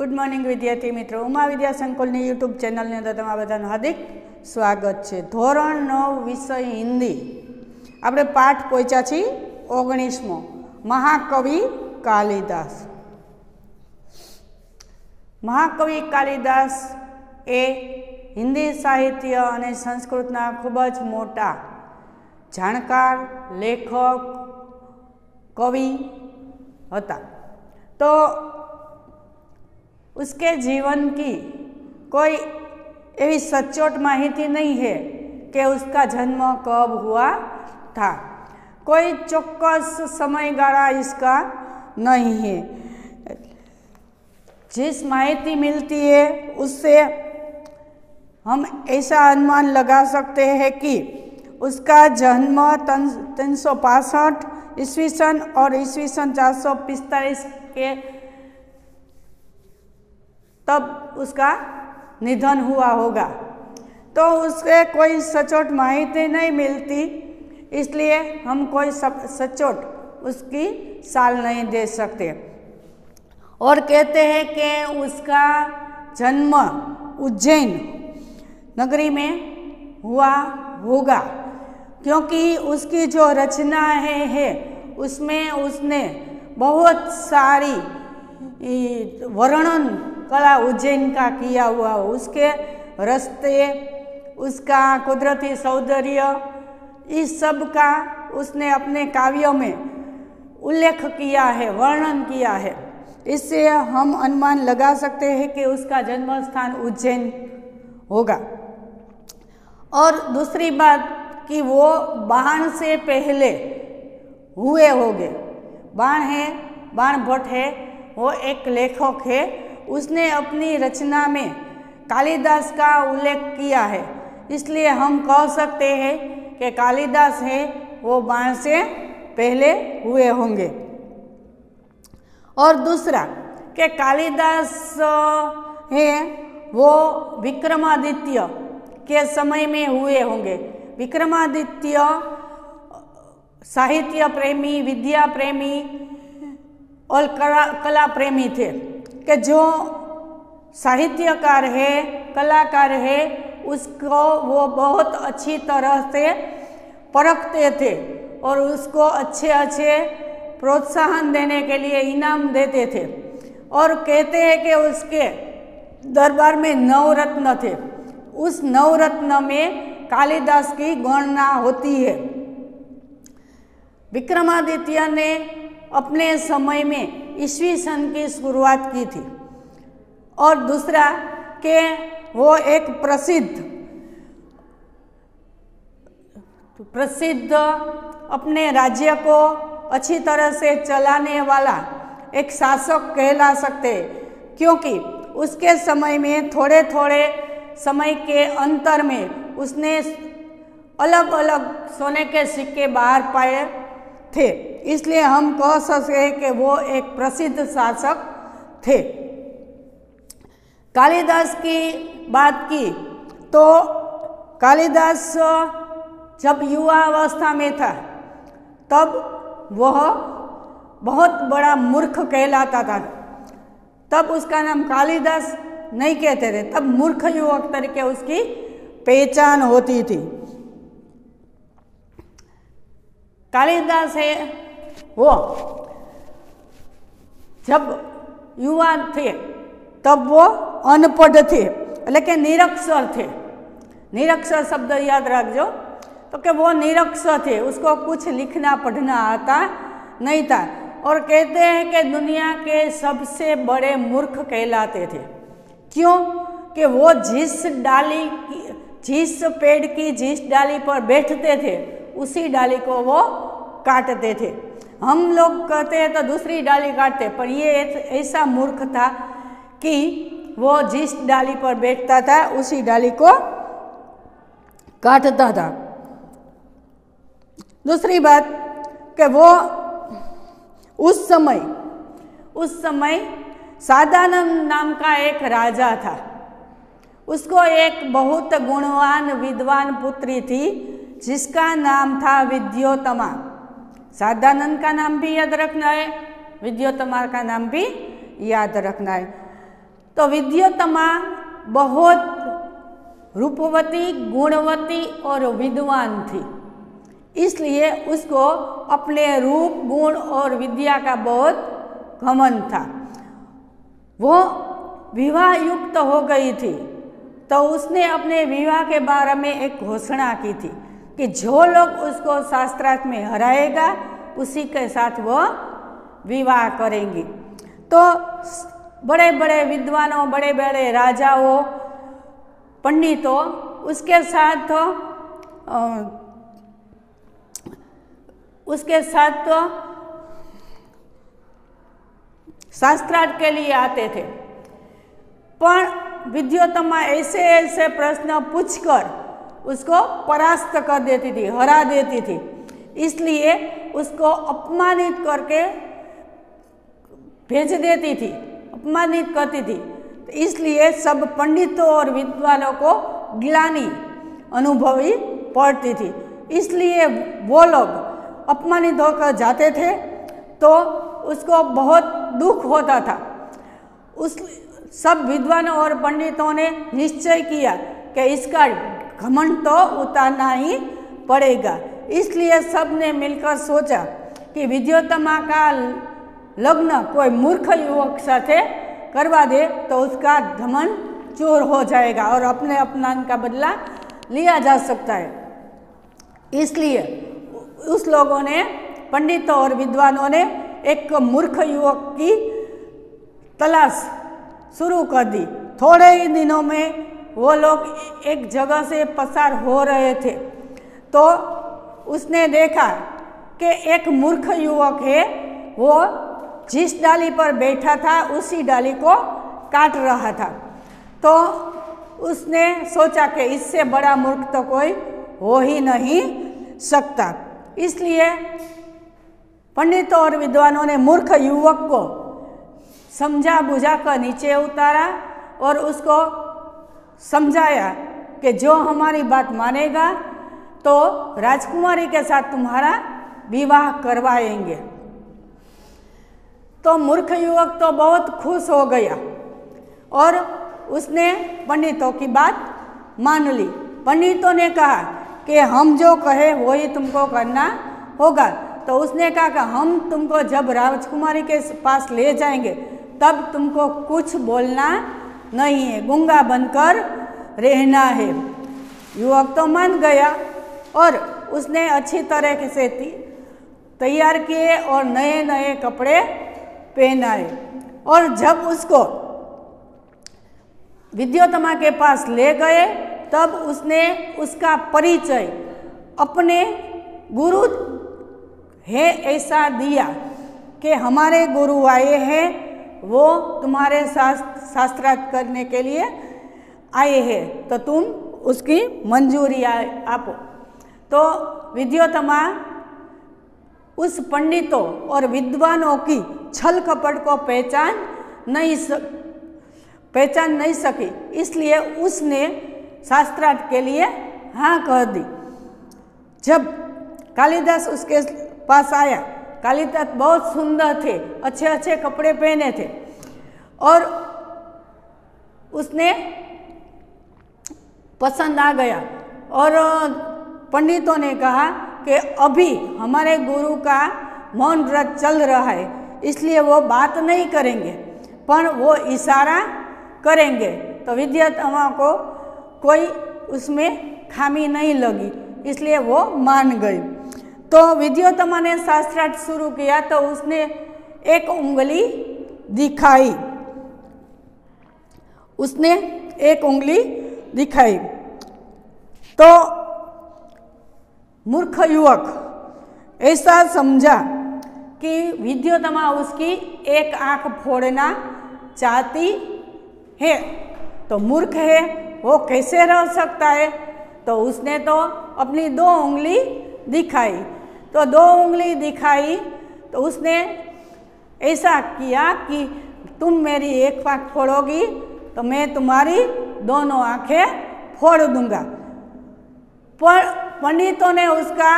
Good morning विद्यार्थी मित्रों, उमा विद्या संकुलनी YouTube channel ने अंदर तमारा बधानुं हार्दिक स्वागत है। धोरण 9 विषय हिंदी आपणे पाठ पहोंच्या छीए 19मो महाकवि कालिदास। महाकवि कालिदास ए हिंदी साहित्य और संस्कृतना खूबज मोटा जाणकार लेखक कवि हता। तो उसके जीवन की कोई ऐसी सचोट माहिती नहीं है कि उसका जन्म कब हुआ था। कोई चौक्कस समयगाला इसका नहीं है। जिस माहिती मिलती है उससे हम ऐसा अनुमान लगा सकते हैं कि उसका जन्म 365 ईस्वी सन और ईस्वी सन 445 के तब उसका निधन हुआ होगा। तो उसके कोई सचोट माहिती नहीं मिलती, इसलिए हम कोई सचोट उसकी साल नहीं दे सकते। और कहते हैं कि उसका जन्म उज्जैन नगरी में हुआ होगा, क्योंकि उसकी जो रचना है उसमें उसने बहुत सारी वर्णन कला उज्जैन का किया हुआ। उसके रास्ते, उसका कुदरती सौंदर्य, इस सब का उसने अपने काव्यों में उल्लेख किया है, वर्णन किया है। इससे हम अनुमान लगा सकते हैं कि उसका जन्म स्थान उज्जैन होगा। और दूसरी बात कि वो बाण से पहले हुए होंगे। बाण भट्ट है, वो एक लेखक है, उसने अपनी रचना में कालिदास का उल्लेख किया है। इसलिए हम कह सकते हैं कि कालिदास है वो बाण से पहले हुए होंगे। और दूसरा कि कालिदास है वो विक्रमादित्य के समय में हुए होंगे। विक्रमादित्य साहित्य प्रेमी, विद्या प्रेमी और कला प्रेमी थे, कि जो साहित्यकार है, कलाकार है, उसको वो बहुत अच्छी तरह से परखते थे और उसको अच्छे प्रोत्साहन देने के लिए इनाम देते थे। और कहते हैं कि उसके दरबार में 9 रत्न थे। उस 9 रत्न में कालिदास की गणना होती है। विक्रमादित्य ने अपने समय में ईस्वी सन की शुरुआत की थी। और दूसरा कि वो एक प्रसिद्ध अपने राज्य को अच्छी तरह से चलाने वाला एक शासक कहला सकते, क्योंकि उसके समय में थोड़े समय के अंतर में उसने अलग अलग सोने के सिक्के बाहर पाए थे। इसलिए हम कह सकते हैं कि वो एक प्रसिद्ध शासक थे। कालिदास की बात की तो कालिदास जब युवा अवस्था में था तब वह बहुत बड़ा मूर्ख कहलाता था। तब उसका नाम कालिदास नहीं कहते थे, तब मूर्ख युवक तरीके उसकी पहचान होती थी। कालिदास है वो जब युवा थे तब वो अनपढ़ थे, लेकिन निरक्षर थे। निरक्षर शब्द याद रखजो, तो कि वो निरक्षर थे, उसको कुछ लिखना पढ़ना आता नहीं था। और कहते हैं कि दुनिया के सबसे बड़े मूर्ख कहलाते थे। क्यों? कि वो जिस पेड़ की जिस डाली पर बैठते थे उसी डाली को वो काटते थे। हम लोग कहते हैं तो दूसरी डाली काटते, पर ये ऐसा मूर्ख था कि वो जिस डाली पर बैठता था उसी डाली को काटता था। दूसरी बात कि वो उस समय सादानंद नाम का एक राजा था। उसको एक बहुत गुणवान विद्वान पुत्री थी जिसका नाम था विद्योत्तमा। सादानंद का नाम भी याद रखना है, विद्योत्तमा का नाम भी याद रखना है। तो विद्योत्तमा बहुत रूपवती, गुणवती और विद्वान थी, इसलिए उसको अपने रूप, गुण और विद्या का बहुत घमंड था। वो विवाह युक्त हो गई थी तो उसने अपने विवाह के बारे में एक घोषणा की थी कि जो लोग उसको शास्त्रार्थ में हराएगा उसी के साथ वो विवाह करेंगी। तो बड़े बड़े विद्वानों, बड़े बड़े राजाओं, पंडितों उसके साथ तो शास्त्रार्थ के लिए आते थे, पर विद्योत्तमा ऐसे ऐसे प्रश्न पूछकर उसको परास्त कर देती थी, हरा देती थी, इसलिए उसको अपमानित करके भेज देती थी, अपमानित करती थी। तो इसलिए सब पंडितों और विद्वानों को ग्लानि अनुभवी पड़ती थी, इसलिए वो लोग अपमानित होकर जाते थे तो उसको बहुत दुख होता था। उस सब विद्वानों और पंडितों ने निश्चय किया कि इसका घमंड तो उतारना ही पड़ेगा, इसलिए सब ने मिलकर सोचा कि विद्योत्तमा का लग्न कोई मूर्ख युवक साथे करवा दे तो उसका घमंड चूर हो जाएगा और अपने अपमान का बदला लिया जा सकता है। इसलिए उस लोगों ने, पंडितों और विद्वानों ने एक मूर्ख युवक की तलाश शुरू कर दी। थोड़े ही दिनों में वो लोग एक जगह से पसार हो रहे थे तो उसने देखा कि एक मूर्ख युवक है, वो जिस डाली पर बैठा था उसी डाली को काट रहा था। तो उसने सोचा कि इससे बड़ा मूर्ख तो कोई हो ही नहीं सकता, इसलिए पंडितों और विद्वानों ने मूर्ख युवक को समझा बुझा कर नीचे उतारा और उसको समझाया कि जो हमारी बात मानेगा तो राजकुमारी के साथ तुम्हारा विवाह करवाएंगे। तो मूर्ख युवक तो बहुत खुश हो गया और उसने पंडितों की बात मान ली। पंडितों ने कहा कि हम जो कहे वही तुमको करना होगा। तो उसने कहा कि हम तुमको जब राजकुमारी के पास ले जाएंगे तब तुमको कुछ बोलना नहीं है, गूंगा बनकर रहना है। युवक तो मान गया और उसने अच्छी तरह से तैयार किए और नए नए कपड़े पहनाए और जब उसको विद्योत्तमा के पास ले गए तब उसने उसका परिचय अपने गुरु है ऐसा दिया कि हमारे गुरु आए हैं, वो तुम्हारे शास्त्रार्थ करने के लिए आए हैं, तो तुम उसकी मंजूरी आपो। तो विद्योत्तमा उस पंडितों और विद्वानों की छल कपट को पहचान नहीं सकी, इसलिए उसने शास्त्रार्थ के लिए हाँ कह दी। जब कालिदास उसके पास आया, कालिदास बहुत सुंदर थे, अच्छे अच्छे कपड़े पहने थे और उसने पसंद आ गया और पंडितों ने कहा कि अभी हमारे गुरु का मौन व्रत चल रहा है, इसलिए वो बात नहीं करेंगे पर वो इशारा करेंगे। तो विद्योत्तमा को कोई उसमें खामी नहीं लगी, इसलिए वो मान गई। तो विद्योत्तमा ने शास्त्रार्थ शुरू किया तो उसने एक उंगली दिखाई, उसने एक उंगली दिखाई। तो मूर्ख युवक ऐसा समझा कि विद्योत्तमा उसकी एक आंख फोड़ना चाहती है, तो मूर्ख है वो कैसे रह सकता है। तो उसने तो अपनी 2 उंगली दिखाई। तो 2 उंगली दिखाई तो उसने ऐसा किया कि तुम मेरी एक आंख फोड़ोगी तो मैं तुम्हारी दोनों आंखें फोड़ दूंगा। पर पंडितों ने उसका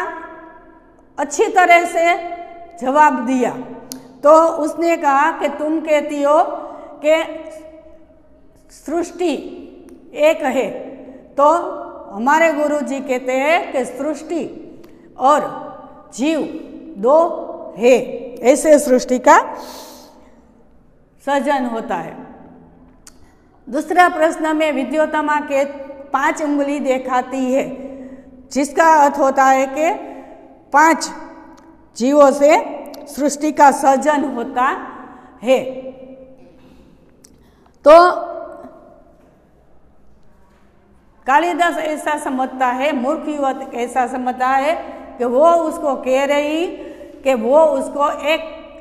अच्छी तरह से जवाब दिया। तो उसने कहा कि तुम कहती हो कि सृष्टि एक है, तो हमारे गुरु जी कहते हैं कि सृष्टि और जीव दो है, ऐसे सृष्टि का सृजन होता है। दूसरा प्रश्न में विद्योत्तमा के 5 उंगली दिखाती है, जिसका अर्थ होता है कि 5 जीवों से सृष्टि का सृजन होता है। तो कालिदास ऐसा समझता है, मूर्ख युवक ऐसा समझता है कि वो उसको कह रही कि वो उसको एक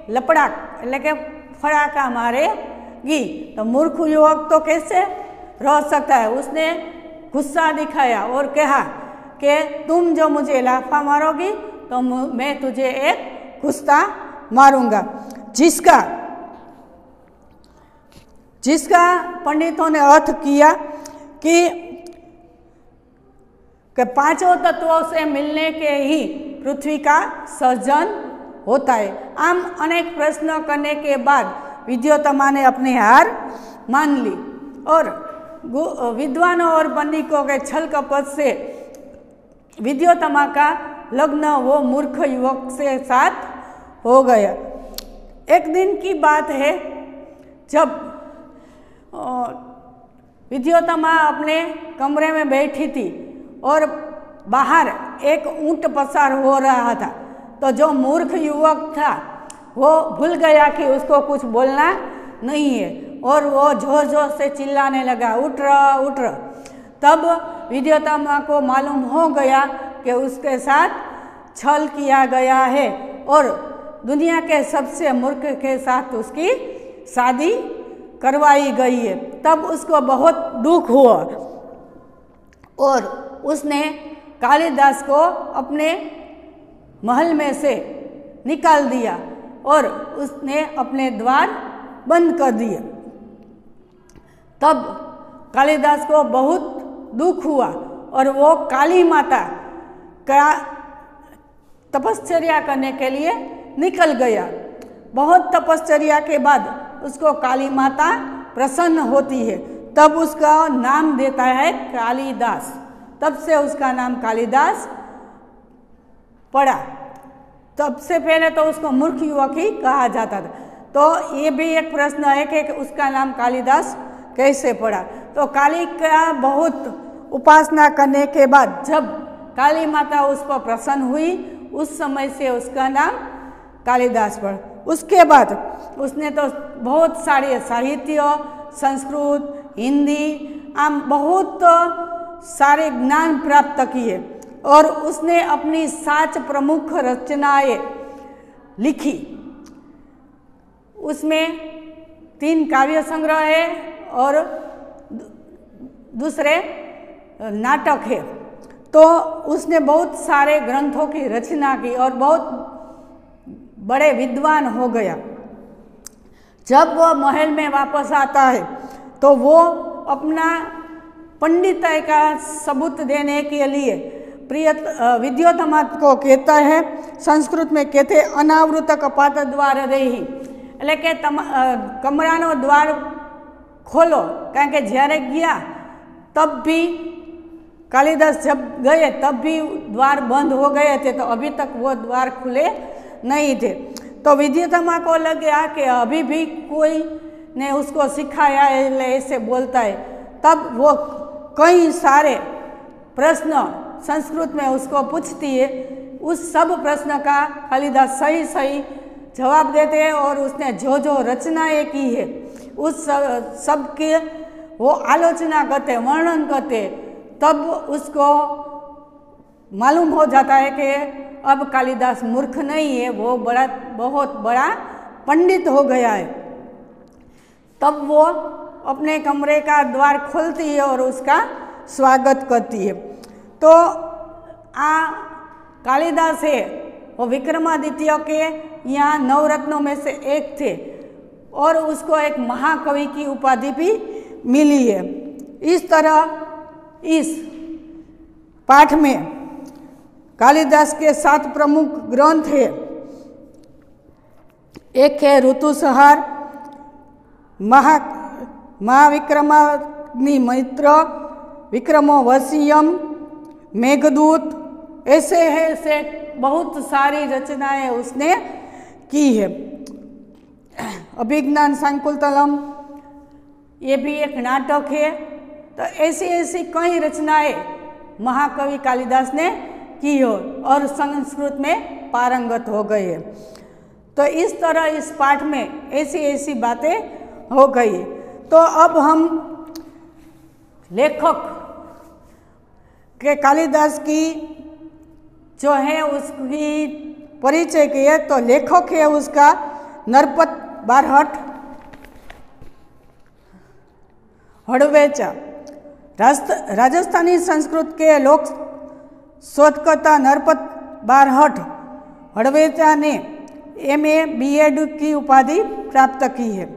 लपड़ा એટલે કે फड़ाका मारेगी। तो मूर्ख युवक तो कैसे रह सकता है, उसने गुस्सा दिखाया और कहा कि तुम जो मुझे लाफा मारोगी तो मैं तुझे एक गुस्सा मारूंगा, जिसका पंडितों ने अर्थ किया कि पांचों तत्वों से मिलने के ही पृथ्वी का सृजन होता है। आम अनेक प्रश्न करने के बाद विद्योत्तमा ने अपनी हार मान ली और विद्वानों और पंडितों के छल कपट से विद्योत्तमा का लग्न वो मूर्ख युवक से साथ हो गया। एक दिन की बात है जब विद्योत्तमा अपने कमरे में बैठी थी और बाहर एक ऊंट पसार हो रहा था, तो जो मूर्ख युवक था वो भूल गया कि उसको कुछ बोलना नहीं है और वो जोर जोर से चिल्लाने लगा, उठ रहा। तब विद्योत्तमा को मालूम हो गया कि उसके साथ छल किया गया है और दुनिया के सबसे मूर्ख के साथ उसकी शादी करवाई गई है। तब उसको बहुत दुख हुआ और उसने कालिदास को अपने महल में से निकाल दिया और उसने अपने द्वार बंद कर दिए। तब कालिदास को बहुत दुख हुआ और वो काली माता का तपश्चर्या करने के लिए निकल गया। बहुत तपश्चर्या के बाद उसको काली माता प्रसन्न होती है, तब उसका नाम देता है कालिदास। तब से उसका नाम कालिदास पड़ा। तब से पहले तो उसको मूर्ख युवक ही कहा जाता था। तो ये भी एक प्रश्न है कि उसका नाम कालिदास कैसे पड़ा। तो काली का बहुत उपासना करने के बाद जब काली माता उस पर प्रसन्न हुई, उस समय से उसका नाम कालिदास पड़ा। उसके बाद उसने तो बहुत सारे साहित्य, संस्कृत, हिंदी, आम बहुत सारे ज्ञान प्राप्त किए और उसने अपनी 7 प्रमुख रचनाएं लिखी। उसमें 3 काव्य संग्रह है और दूसरे नाटक है। तो उसने बहुत सारे ग्रंथों की रचना की और बहुत बड़े विद्वान हो गया। जब वो महल में वापस आता है तो वो अपना पंडिताई का सबूत देने के लिए विद्योत्तमा को कहता है, संस्कृत में कहते हैं अनावृत कपाट द्वार रही, એટલે કે કમરાનો દ્વાર खोलो, કારણ કે જ્યારે ગયા तब भी कालिदास जब गए तब भी द्वार बंद हो गए थे, तो अभी तक वो द्वार खुले नहीं थे। तो विद्योत्तमा को लगा कि अभी भी कोई ने उसको सिखाया है, ऐसे बोलता है। तब वो कई सारे प्रश्न संस्कृत में उसको पूछती है, उस सब प्रश्न का कालिदास सही सही जवाब देते हैं और उसने जो जो रचनाएं की है उस सब के वो आलोचना करते, वर्णन करते, तब उसको मालूम हो जाता है कि अब कालिदास मूर्ख नहीं है, वो बहुत बड़ा पंडित हो गया है। तब वो अपने कमरे का द्वार खोलती है और उसका स्वागत करती है। तो कालिदास है वो विक्रमादित्य के यहाँ 9 रत्नों में से एक थे और उसको एक महाकवि की उपाधि भी मिली है। इस तरह इस पाठ में कालिदास के 7 प्रमुख ग्रंथ है। एक है ऋतुसंहार, महाविक्रमाग्नि मित्र, विक्रमोर्वशीयम, मेघदूत, ऐसे बहुत सारी रचनाएं उसने की है। अभिज्ञान शाकुंतलम ये भी एक नाटक है। तो ऐसी कई रचनाएं महाकवि कालिदास ने की हो और संस्कृत में पारंगत हो गए हैं। तो इस तरह इस पाठ में ऐसी बातें हो गई। तो अब हम लेखक के कालिदास की जो है उसकी परिचय की है। तो लेखक है उसका नरपत बारहट हड़वेचा। राजस्थानी संस्कृत के लोक शोधकर्ता नरपत बारहट हड़वेचा ने MA B.Ed की उपाधि प्राप्त की है।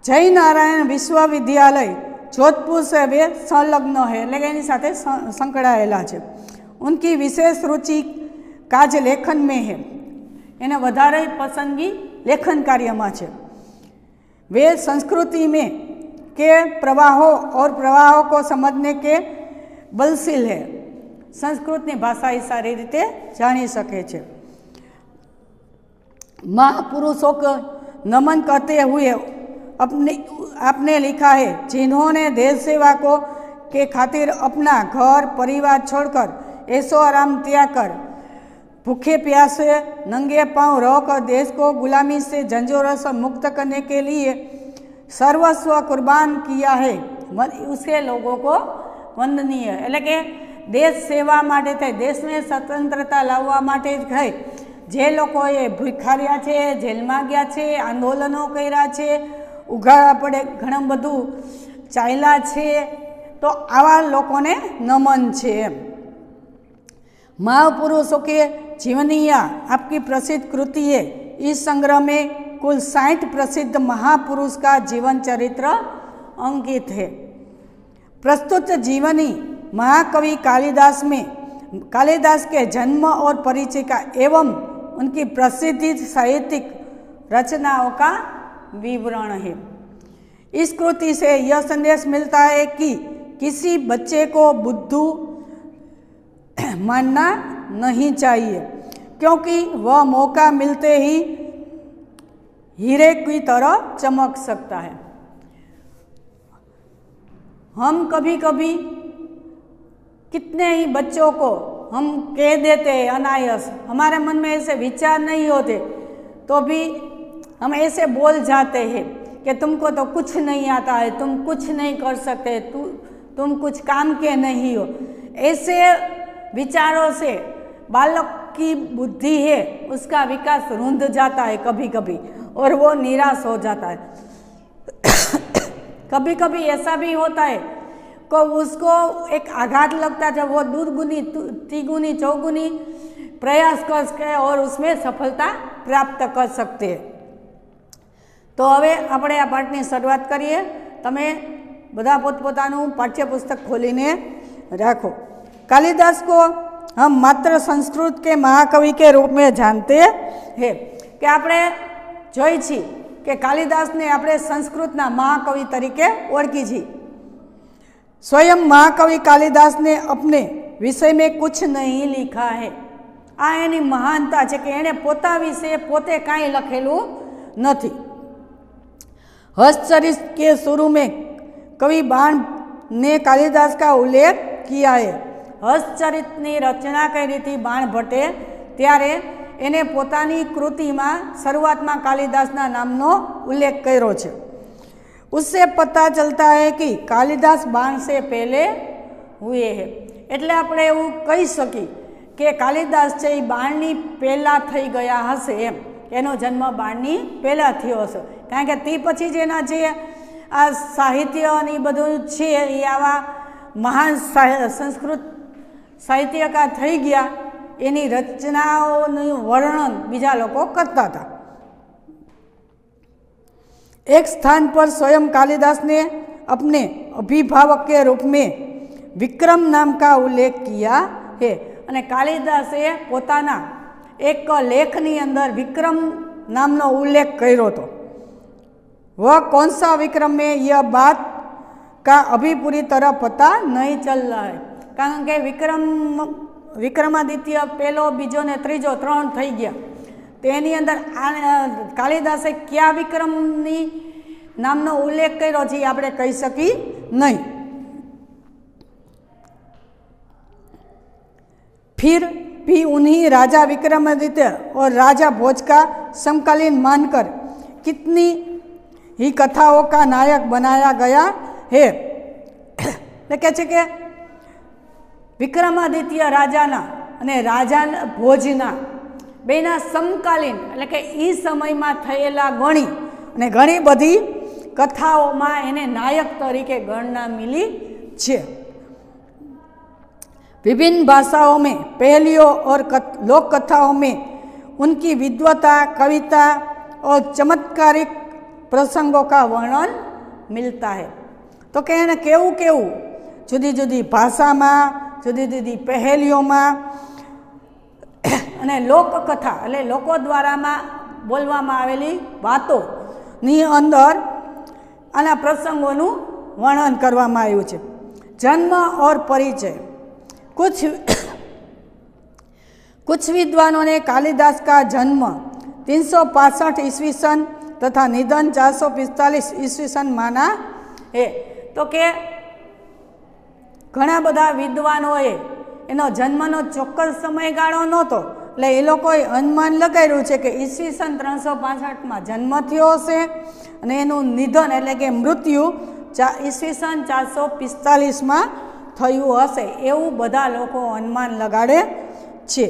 जय नारायण विश्वविद्यालय जोधपुर से वे संलग्न है, लेकिन साथे संकળાયેલા છે। उनकी विशेष रुचि काज लेखन में है, एने वधारे पसंदगी लेखन कार्य में है। वे संस्कृति में के प्रवाहों और प्रवाहों को समझने के बलशील है। संस्कृत की भाषा ही सारी रीते जानी सके छे। महापुरुषों को नमन करते हुए आपने लिखा है, जिन्होंने देश सेवा को के खातिर अपना घर परिवार छोड़कर ऐशो आराम त्याग कर भूखे प्यासे नंगे पांव रहकर देश को गुलामी से झंझोरों से मुक्त करने के लिए सर्वस्व कुर्बान किया है, उसे लोगों को वंदनीय है। એટલે કે દેશ સેવા માટે થઈ, દેશને સ્વતંત્રતા લાવવા માટે થઈ જે લોકોએ ભૂખાર્યા છે, જેલમાં ગયા છે, આંદોલનો કર્યા છે, ઉઘાડા પડે ઘણું બધું ચાલ્યા છે, તો આવા લોકોને નમન છે। महापुरुषों के जीवनिया आपकी प्रसिद्ध कृति है। इस संग्रह में कुल 60 प्रसिद्ध महापुरुष का जीवन चरित्र अंकित है। प्रस्तुत जीवनी महाकवि कालिदास में कालिदास के जन्म और परिचय का एवं उनकी प्रसिद्ध साहित्यिक रचनाओं का विवरण है। इस कृति से यह संदेश मिलता है कि किसी बच्चे को बुद्धू मानना नहीं चाहिए, क्योंकि वह मौका मिलते ही हीरे की तरह चमक सकता है। हम कभी कभी कितने ही बच्चों को हम कह देते हैं अनायास, हमारे मन में ऐसे विचार नहीं होते तो भी हम ऐसे बोल जाते हैं कि तुमको तो कुछ नहीं आता है, तुम कुछ नहीं कर सकते, तुम कुछ काम के नहीं हो। ऐसे विचारों से बालक की बुद्धि है उसका विकास रुंध जाता है कभी कभी, और वो निराश हो जाता है। कभी कभी ऐसा भी होता है कि उसको एक आघात लगता है, जब वो दुर्गुनी तिगुनी चौगुनी प्रयास कर सके और उसमें सफलता प्राप्त कर सकते हैं। तो हवे આપણે આ પાઠની શરૂઆત કરીએ। તમે બધા પોતપોતાનું પાઠ્યપુસ્તક ખોલીને રાખો। कालिदास को हम मात्र संस्कृत के महाकवि के रूप में जानते हैं कि આપણે જોઈ छी कि कालिदास ने આપણે संस्कृतना महाकवि तरीके ओळखी छी। स्वयं महाकवि कालिदास ने अपने विषय में कुछ नहीं लिखा है। आ एनी महानता है कि एने पोता विषे पोते कांई लखेलू नहीं। हस्तचरित के शुरू में कवि बाण ने कालिदास का उल्लेख किया है। हस्तचरितनी रचना करी थी बाण भट्टे, त्यारे एने पोतानी कृति में शुरुआत में कालिदासना नामनो उल्लेख कर्यो छे। उससे पता चलता है कि कालिदास बाण से पहले हुए हैं। एटले आपणे एवुं कही सकी कि कालिदास छे बाणनी पहला थई गया हशे, एम एनो जन्म बाणनी पहला थयो हशे। कारण के ते पछी जेना जे आ साहित्य अने बधुं छे ए आवा महान संस्कृत साहित्यकार थई गया, एनी रचनाओनुं वर्णन बीजा लोको करता था। एक स्थान पर स्वयं कालिदास ने अपने अभिभावक के रूप में विक्रम नाम का उल्लेख किया है। अने कालिदासे पोताना एक लेखनी अंदर विक्रम नामनो उल्लेख कर्यो तो। वह कौन सा विक्रम में यह बात का अभी पूरी तरह पता नहीं चल रहा है। कारण के विक्रमादित्य पहलो बीजो ने त्रीजो 3 थई गया। तेनी अंदर कालिदासे क्या विक्रमनी नामनो उल्लेख कर्यो छे आपणे कही शकी नहीं। फिर भी उन्हीं राजा विक्रमादित्य और राजा भोज का समकालीन मानकर कितनी ही कथाओं का नायक बनाया गया है। कहे कि विक्रमादित्य राजाना अने राजा भोजना बेना समकालीन एटले के ई समय में थयेला घणी बधी कथाओं में एने नायक तरीके गणना मिली छे। विभिन्न भाषाओं में पहेलियों और लोक कथाओं में उनकी विद्वता, कविता और चमत्कारिक प्रसंगों का वर्णन मिलता है। तो कहने केवू केवू जुदी जुदी भाषा में, जुदी जुदी पहेलियों में अने लोककथा એટલે લોકો દ્વારામાં બોલવામાં આવેલી વાતોની અંદર આના પ્રસંગોનું વર્ણન કરવામાં આવ્યું છે। જન્મ और परिचय। कुछ विद्वानों ने कालिदास का जन्म 365 ईस्वी सन तथा निधन 445 ईस्वी सन माना है। तो के घणा बधा विद्वानोए एनो जन्मनो चोक्कस समयगाळो नहोतो એટલે એ લોકોએ અનુમાન લગાવ્યું છે કે ઈસવીસન 365 માં જન્મ થયો હશે અને એનું નિધન એટલે કે મૃત્યુ ઈસવીસન 445 માં થયું હશે એવું બધા લોકો અનુમાન લગાડે છે।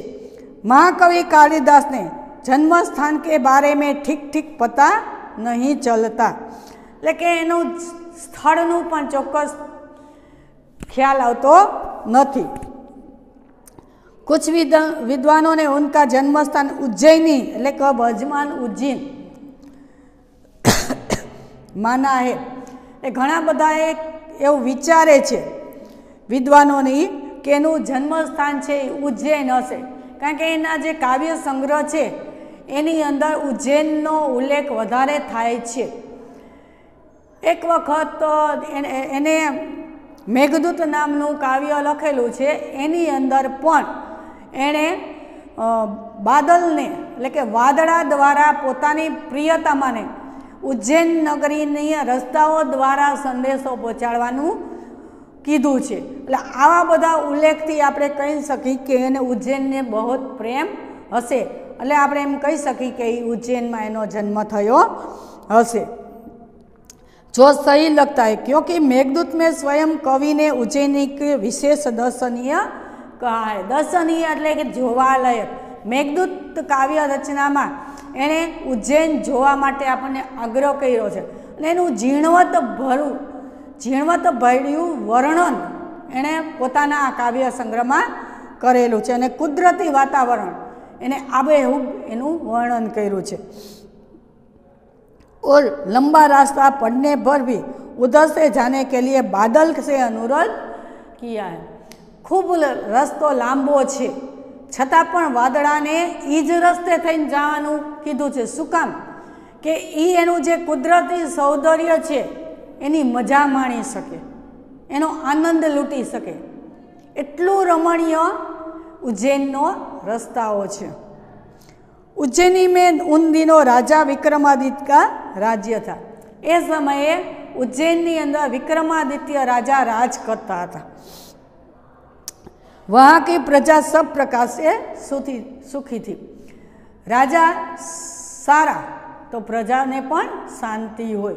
महाकवि कालिदास ने जन्म स्थान के बारे में ठीक ठीक पता नहीं चलता એટલે કે એનું સ્થળનું પણ ચોક્કસ ખ્યાલ આવતો નથી। कुछ विद्वानों ने उनका जन्म स्थान उज्जैनी એટલે કે બજમાન ઉજ્જૈન माना है। घणा बधाए एवं विचारे छे विद्वानोनी के एनु जन्म स्थान छे उज्जैन हशे कारण के एना जे काव्य संग्रह छे एनी अंदर उज्जैननो उल्लेख वधारे थाय छे। एक वखत एने मेघदूत नामनु काव्य लखेलुं छे एनी अंदर पण एणे बादलने એટલે કે વાદળા द्वारा પોતાની પ્રિયતમાને उज्जैन नगरीनी रस्ताओं द्वारा संदेशो पहोंचाडवानुं कीधुं छे। એટલે आवा बधा उल्लेखथी आपणे कही शकी के एने उज्जैन ने बहुत प्रेम हशे એટલે आपणे एम कही शकी के उज्जैन में एनो जन्म थयो हशे जो सही लगता है क्योंकि मेघदूत में स्वयं कवि ने उज्जैनी के विशेष दर्शनीय कहा है। दर्शनीय एटले के जोवालायक मेघदूत काव्य रचना में एने उज्जैन जोवा माटे आपने आग्रह कर्यो छे अने एनुं झीणवट भर्युं वर्णन एने पोताना आ काव्य संग्रह में करेलुं छे अने कुदरती वातावरण एने आबेहूब एनुं वर्णन कर्युं छे। और लंबा रास्ता पड़ने पर भी उधर से जाने के लिए बादल से अनुरोध किया है। खूब रस्तो लांबो छे छतां पण वादळाने ई ज रस्ते थईने जवानुं कीधुं छे। शुं काम के ई एनुं जे कुदरती सौंदर्य छे एनी मजा माणी शके, एनो आनंद लूटी शके एटलुं रमणीय उज्जैननो रस्ताओ छे। उज्जैनी में उन दिनों राजा विक्रमादित्य का राज्य था। ए समये उज्जैन अंदर विक्रमादित्य राजा राज करता था। वहाँ की प्रजा सब प्रकार से सुखी थी। राजा सारा तो प्रजा ने पण शांति होय।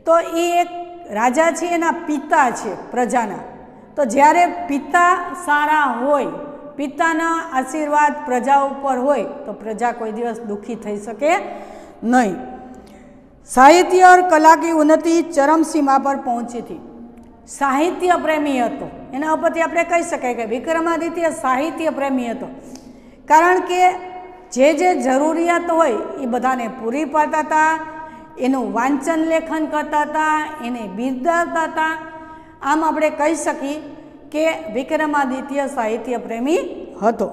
तो ये एक राजा छे एना पिता छे प्रजाना। तो ज्यारे पिता सारा होय, पिताना आशीर्वाद प्रजा पर होय तो प्रजा कोई दिवस दुखी थई सके नहीं। साहित्य और कला की उन्नति चरम सीमा पर पहुंची थी। साहित्य प्रेमी हतो एना उपरथी आपणे कही शकाय के विक्रमादित्य साहित्य प्रेमी हतो कारण के जे जरूरियात होय ए बधाने पूरी पाडता था, एनुं वांचन लेखन करता था, एने बिरदावता था। आम आपणे कही शकी के विक्रमादित्य साहित्य प्रेमी हतो।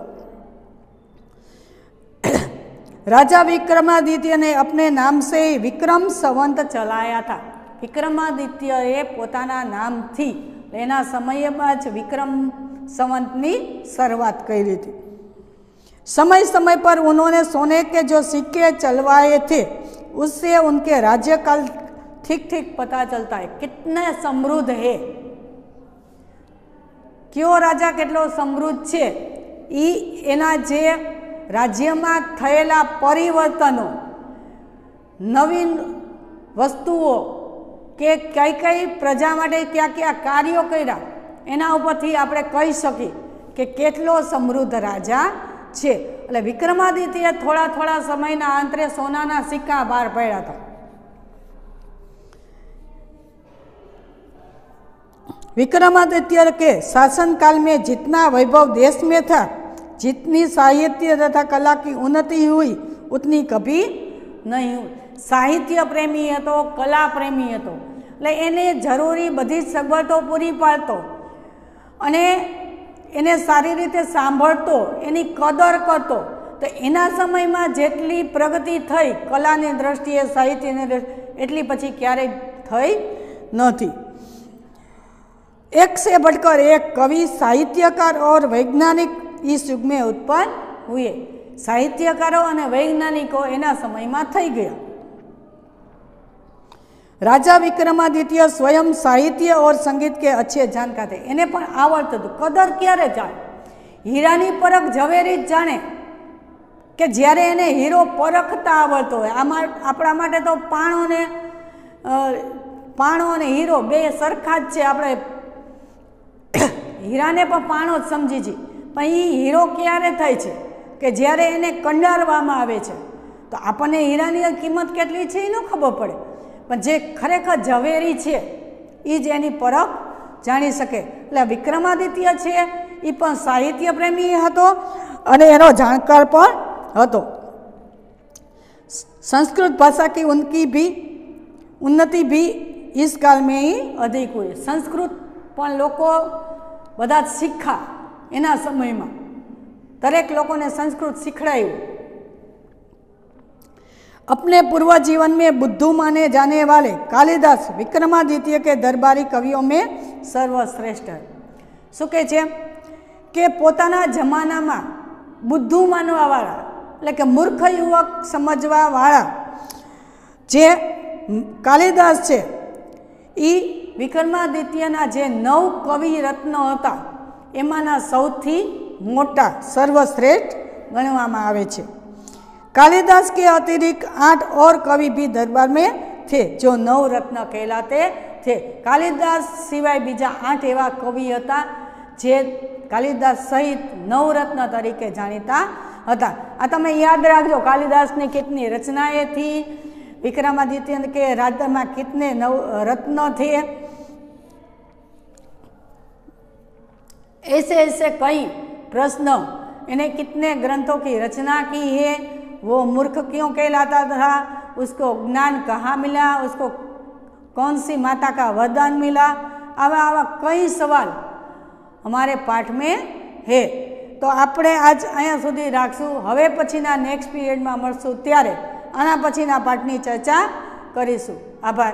राजा विक्रमादित्य ने अपने नाम से विक्रम संवत चलाया था। विक्रमादित्य पोताना नाम थी एना समय में ज विक्रम संवतनी शुरुआत करी थी। समय समय पर उन्होंने सोने के जो सिक्के चलवाए थे उससे उनके राज्यकाल ठीक ठीक पता चलता है कितने समृद्ध है, क्यों राजा केटलो समृद्ध छे। ई एना जे राज्य में थयेला परिवर्तनों, नवीन वस्तुओं के कई कई प्रजा माटे क्या क्या कार्यों कर्या एना उपरथी आपणे कही सकी कि केटलो समृद्ध राजा छे। એટલે વિક્રમાદિત્ય थोड़ा थोड़ा समयना अंतरे सोनाना सिक्का बहार पाड्या था। विक्रमादित्य के शासनकाल में जितना वैभव देश में था, जितनी साहित्य तथा कला की उन्नति हुई उतनी कभी नहीं हुई। साहित्य प्रेमी हतो, कला प्रेमी हतो, એટલે એને જરૂરી બધી સગવડો પૂરી પાડતો અને એને સારી રીતે સાંભળતો, એની કદર કરતો, તો એના સમયમાં જેટલી પ્રગતિ થઈ કલાની દ્રષ્ટિએ, સાહિત્યની દ્રષ્ટિએ એટલી પછી ક્યારેય થઈ નથી। एक से बढ़कर एक कवि, साहित्यकार और वैज्ञानिक इस युग में उत्पन्न हुए। साहित्यकारों और वैज्ञानिकों एना समय में थई गया। राजा विक्रमादित्य स्वयं साहित्य और संगीत के अच्छे जानकार थे। एने पण आवड़तुं हतुं। कदर क्यारे जाणे, हीरानी परख झवेरी ज जाणे के ज्यारे एने हीरो परखता आवड़तो होय। आपणा माटे तो पाणो अने हीरो बे सरखा ज छे। आपणे हीराने पण पाणो ज समझी पण ई हीरो क्यारे थाय छे के ज्यारे एने कंडारवामां आवे छे। तो आपणे हीरानी किंमत केटली छे ए न खबर पड़े, पण जे खरेखर झवेरी छे ई ज एनी परख जाणी सके। એટલે વિક્રમાદિત્ય છે એ પણ સાહિત્ય પ્રેમી હતો અને એનો જાણકાર પણ હતો। संस्कृत भाषा की उन्नति भी इस काल में ही अधिक हुई। संस्कृत पण लोको बधा सीखा एना समय में, दरेक लोकोने संस्कृत सीखवायुं। अपने पूर्व जीवन में बुद्धू माने जाने वाले कालिदास विक्रमादित्य के दरबारी कवियों में सर्वश्रेष्ठ है। शुं कहे छे के पोताना जमाना में बुद्धू मानवा वाला એટલે કે મૂર્ખ યુવક સમજવા વાળા જે કાલિદાસ છે એ વિક્રમાદિત્યના જે 9 કવિ રત્નો હતા એમાંના સૌથી મોટા સર્વશ્રેષ્ઠ ગણવામાં આવે છે। कालिदास के अतिरिक्त 8 और कवि भी दरबार में थे जो 9 रत्न कहलाते थे। कालिदास सिवाय बीजा 8 एवा कवि हता जे कालिदास सहित 9 रत्न तरीके जाणीता हता। आ तमे याद राखजो कालिदास ने कितनी रचनाएं थी, विक्रमादित्य के राज्य में कितने 9 रत्न थे। ऐसे ऐसे कई प्रश्न, इन्हें कितने ग्रंथों की रचना की है, वो मूर्ख क्यों कहलाता था, उसको ज्ञान कहाँ मिला, उसको कौन सी माता का वरदान मिला, आवा आवा कई सवाल हमारे पाठ में है। तो आपणे आज अहींया सुधी राखशुं। हवे पछीना नेक्स्ट पीरियड में मळशुं त्यारे आना पछीना पाठनी चर्चा करीशुं। आभार।